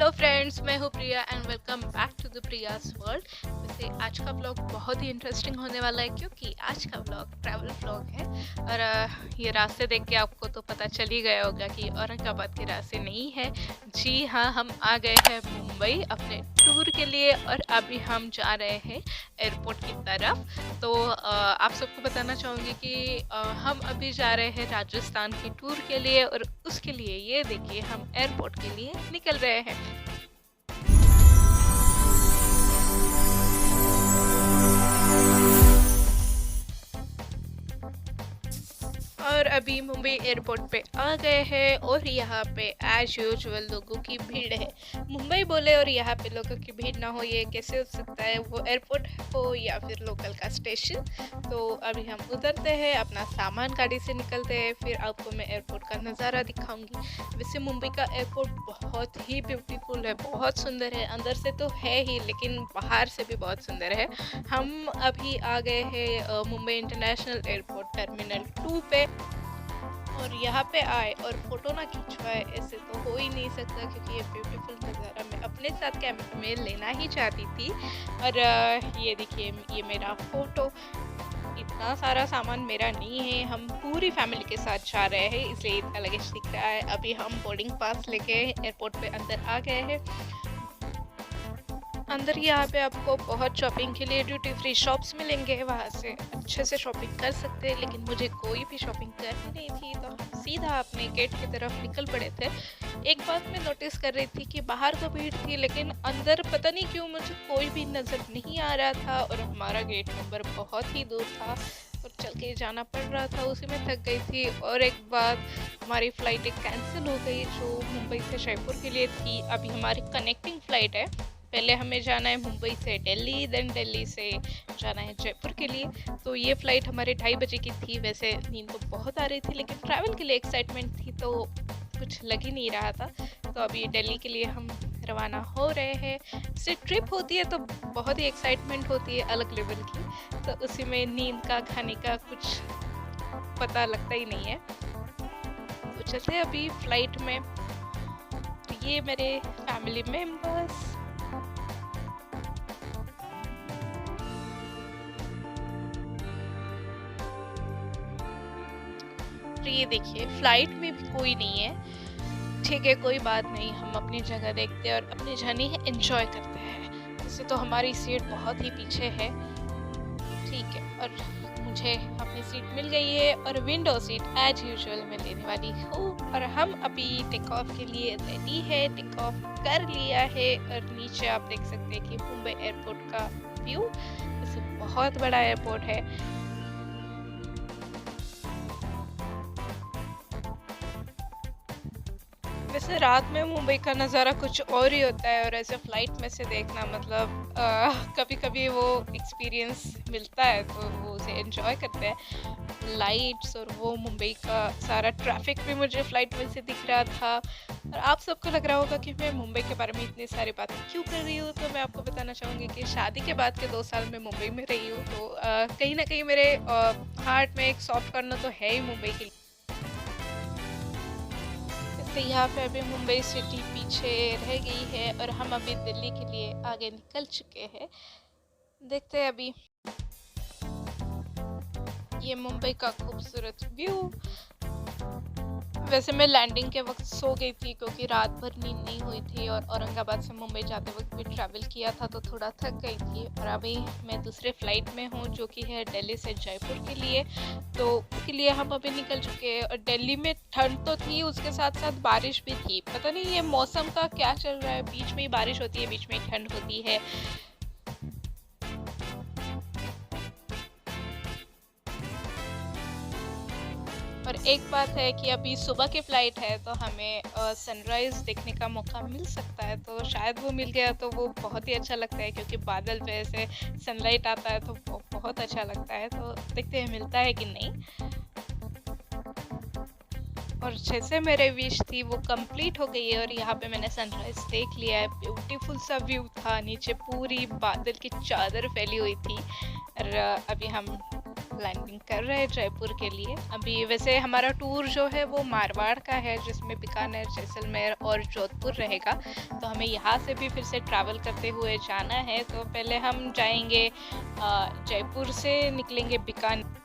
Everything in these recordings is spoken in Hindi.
हेलो फ्रेंड्स, मैं हूँ Priya and welcome back to the Priya's world. वैसे आज का व्लॉग बहुत ही इंटरेस्टिंग होने वाला है क्योंकि आज का व्लॉग ट्रैवल व्लॉग है। और ये रास्ते देख के आपको तो पता चल ही गया होगा कि औरंगाबाद के रास्ते नहीं है। जी हाँ, हम आ गए हैं मुंबई अपने टूर के लिए और अभी हम जा रहे हैं एयरपोर्ट की तरफ। तो आप सबको बताना चाहूँगी कि हम अभी जा रहे हैं राजस्थान की टूर के लिए और उसके लिए ये देखिए हम एयरपोर्ट के लिए निकल रहे हैं। और अभी मुंबई एयरपोर्ट पे आ गए हैं और यहाँ पे एज यूजुअल लोगों की भीड़ है। मुंबई बोले और यहाँ पे लोगों की भीड़ ना हो ये कैसे हो सकता है, वो एयरपोर्ट हो या फिर लोकल का स्टेशन। तो अभी हम उतरते हैं, अपना सामान गाड़ी से निकलते हैं, फिर आपको मैं एयरपोर्ट का नज़ारा दिखाऊंगी। वैसे मुंबई का एयरपोर्ट बहुत ही ब्यूटीफुल है, बहुत सुंदर है। अंदर से तो है ही लेकिन बाहर से भी बहुत सुंदर है। हम अभी आ गए हैं मुंबई इंटरनेशनल एयरपोर्ट टर्मिनल 2 पे और यहाँ पे आए और फोटो ना खिंचवाए ऐसे तो हो ही नहीं सकता क्योंकि ये ब्यूटीफुल नज़ारा मैं अपने साथ कैमरे में लेना ही चाहती थी। और ये देखिए ये मेरा फोटो। इतना सारा सामान मेरा नहीं है, हम पूरी फैमिली के साथ जा रहे हैं इसलिए इतना लगेज दिख रहा है। अभी हम बोर्डिंग पास लेके एयरपोर्ट पे अंदर आ गए हैं। अंदर यहाँ पे आपको बहुत शॉपिंग के लिए ड्यूटी फ्री शॉप्स मिलेंगे, वहाँ से अच्छे से शॉपिंग कर सकते हैं। लेकिन मुझे कोई भी शॉपिंग करनी नहीं थी तो हम सीधा अपने गेट की तरफ निकल पड़े थे। एक बात मैं नोटिस कर रही थी कि बाहर तो भीड़ थी लेकिन अंदर पता नहीं क्यों मुझे कोई भी नज़र नहीं आ रहा था और हमारा गेट नंबर बहुत ही दूर था और चल के जाना पड़ रहा था, उसी में थक गई थी। और एक बात, हमारी फ़्लाइट कैंसिल हो गई जो मुंबई से जयपुर के लिए थी। अभी हमारी कनेक्टिंग फ़्लाइट है, पहले हमें जाना है मुंबई से दिल्ली, देन दिल्ली से जाना है जयपुर के लिए। तो ये फ़्लाइट हमारे 2:30 बजे की थी। वैसे नींद तो बहुत आ रही थी लेकिन ट्रैवल के लिए एक्साइटमेंट थी तो कुछ लग ही नहीं रहा था। तो अभी दिल्ली के लिए हम रवाना हो रहे हैं। इससे ट्रिप होती है तो बहुत ही एक्साइटमेंट होती है अलग लेवल की, तो उसी में नींद का खाने का कुछ पता लगता ही नहीं है। तो चलते अभी फ़्लाइट में। तो ये मेरे फैमिली मेम्बर्स। तो ये देखिए फ्लाइट में भी कोई नहीं है। ठीक है, कोई बात नहीं, हम अपनी जगह देखते हैं और अपनी जर्नी एंजॉय करते हैं। वैसे तो हमारी सीट बहुत ही पीछे है, ठीक है, और मुझे अपनी सीट मिल गई है और विंडो सीट एज यूजुअल मैं लेने वाली हूँ। और हम अभी टेक ऑफ के लिए रेडी है, टेक ऑफ कर लिया है। और नीचे आप देख सकते हैं कि मुंबई एयरपोर्ट का व्यू। वैसे बहुत बड़ा एयरपोर्ट है। वैसे रात में मुंबई का नज़ारा कुछ और ही होता है और ऐसे फ्लाइट में से देखना मतलब कभी कभी वो एक्सपीरियंस मिलता है तो वो उसे एंजॉय करते हैं। लाइट्स और वो मुंबई का सारा ट्रैफिक भी मुझे फ्लाइट में से दिख रहा था। और आप सबको लग रहा होगा कि मैं मुंबई के बारे में इतनी सारी बातें क्यों कर रही हूँ, तो मैं आपको बताना चाहूँगी कि शादी के बाद के 2 साल में मुंबई में रही हूँ तो कहीं ना कहीं मेरे हार्ट में एक सॉफ्ट कॉर्नर तो है ही मुंबई के लिए। तो यहाँ पे अभी मुंबई सिटी पीछे रह गई है और हम अभी दिल्ली के लिए आगे निकल चुके हैं। देखते हैं अभी ये मुंबई का खूबसूरत व्यू। वैसे मैं लैंडिंग के वक्त सो गई थी क्योंकि रात भर नींद नहीं हुई थी और औरंगाबाद से मुंबई जाते वक्त भी ट्रैवल किया था तो थोड़ा थक गई थी। और अभी मैं दूसरे फ्लाइट में हूँ जो कि है दिल्ली से जयपुर के लिए। तो उसके लिए हम अभी निकल चुके हैं और दिल्ली में ठंड तो थी, उसके साथ साथ बारिश भी थी। पता नहीं ये मौसम का क्या चल रहा है, बीच में ही बारिश होती है, बीच में ही ठंड होती है। और एक बात है कि अभी सुबह की फ़्लाइट है तो हमें सनराइज़ देखने का मौका मिल सकता है, तो शायद वो मिल गया तो वो बहुत ही अच्छा लगता है क्योंकि बादल पे ऐसे सनलाइट आता है तो वो बहुत अच्छा लगता है। तो देखते हैं मिलता है कि नहीं। और जैसे मेरे विश थी वो कंप्लीट हो गई है और यहाँ पे मैंने सनराइज़ देख लिया है। ब्यूटीफुल सा व्यू था, नीचे पूरी बादल की चादर फैली हुई थी। और अभी हम लैंडिंग कर रहे हैं जयपुर के लिए। अभी वैसे हमारा टूर जो है वो मारवाड़ का है, जिसमें बीकानेर, जैसलमेर और जोधपुर रहेगा। तो हमें यहाँ से भी फिर से ट्रैवल करते हुए जाना है। तो पहले हम जाएंगे जयपुर से निकलेंगे बीकानेर।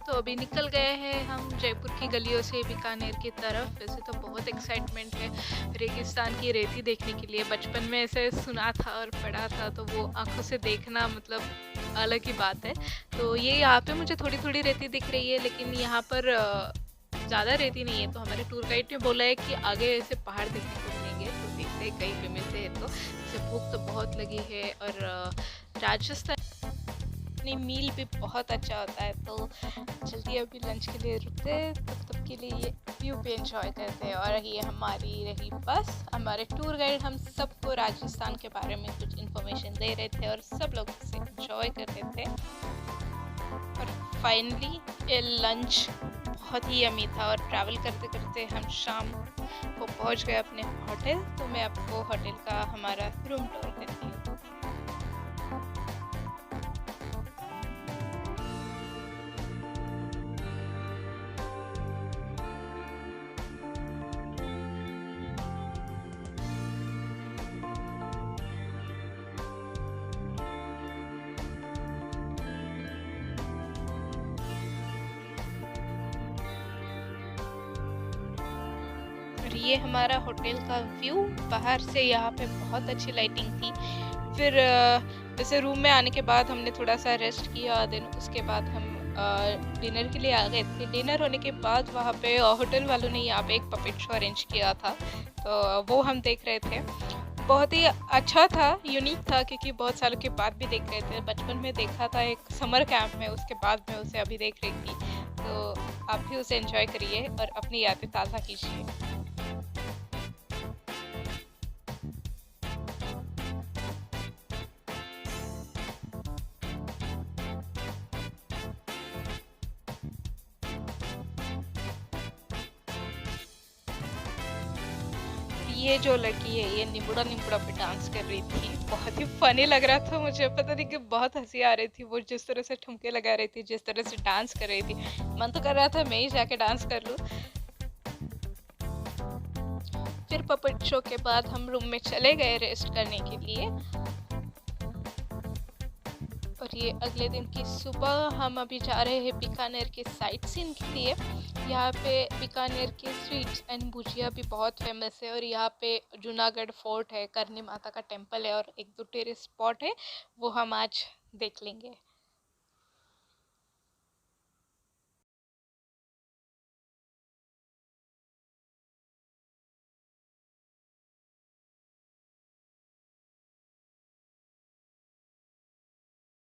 तो अभी निकल गए हैं हम जयपुर की गलियों से बीकानेर की तरफ। वैसे तो बहुत एक्साइटमेंट है रेगिस्तान की रेती देखने के लिए। बचपन में ऐसे सुना था और पढ़ा था, तो वो आंखों से देखना मतलब अलग ही बात है। तो ये यहाँ पे मुझे थोड़ी थोड़ी रेती दिख रही है, लेकिन यहाँ पर ज़्यादा रेती नहीं है। तो हमारे टूर गाइड ने बोला है कि आगे ऐसे पहाड़ देखने को मिलेंगे, तो देखते हैं कहीं पे मिलते हैं। तो जैसे भूख तो बहुत लगी है, और राजस्थान अपनी मील भी बहुत अच्छा होता है। तो जल्दी अभी लंच के लिए रुकते हैं, तब के लिए ये व्यू भी एंजॉय करते हैं। और ये हमारी रही बस। हमारे टूर गाइड हम सबको राजस्थान के बारे में कुछ इन्फॉर्मेशन दे रहे थे, और सब लोग इसे एंजॉय कर रहे थे। और फाइनली ये लंच बहुत ही यमी था, और ट्रैवल करते करते हम शाम को पहुंच गए अपने होटल। तो मैं आपको होटल का हमारा रूम टूर करती हूँ। ये हमारा होटल का व्यू बाहर से। यहाँ पे बहुत अच्छी लाइटिंग थी। फिर जैसे रूम में आने के बाद हमने थोड़ा सा रेस्ट किया, देन उसके बाद हम डिनर के लिए आ गए थे। डिनर होने के बाद वहाँ पे होटल वालों ने यहाँ पे एक पपेट शो अरेंज किया था, तो वो हम देख रहे थे। बहुत ही अच्छा था, यूनिक था, क्योंकि बहुत सालों के बाद भी देख रहे थे। बचपन में देखा था एक समर कैंप में, उसके बाद मैं उसे अभी देख रही थी। तो आप भी उसे एंजॉय करिए और अपनी यादें ताज़ा कीजिए। ये जो लड़की है, ये निबुड़ा निबुड़ा पे डांस कर रही थी। बहुत ही फनी लग रहा था मुझे, पता नहीं कि बहुत हंसी आ रही थी। वो जिस तरह से ठुमके लगा रही थी, जिस तरह से डांस कर रही थी, मन तो कर रहा था मैं ही जाके डांस कर लूं। फिर पपेट शो के बाद हम रूम में चले गए रेस्ट करने के लिए। और ये अगले दिन की सुबह हम अभी जा रहे हैं बीकानेर के साइट सीन के लिए। यहाँ पे बीकानेर के स्वीट्स एंड भुजिया भी बहुत फेमस है। और यहाँ पे जूनागढ़ फोर्ट है, करनी माता का टेम्पल है, और एक दो टूरिस्ट स्पॉट है, वो हम आज देख लेंगे।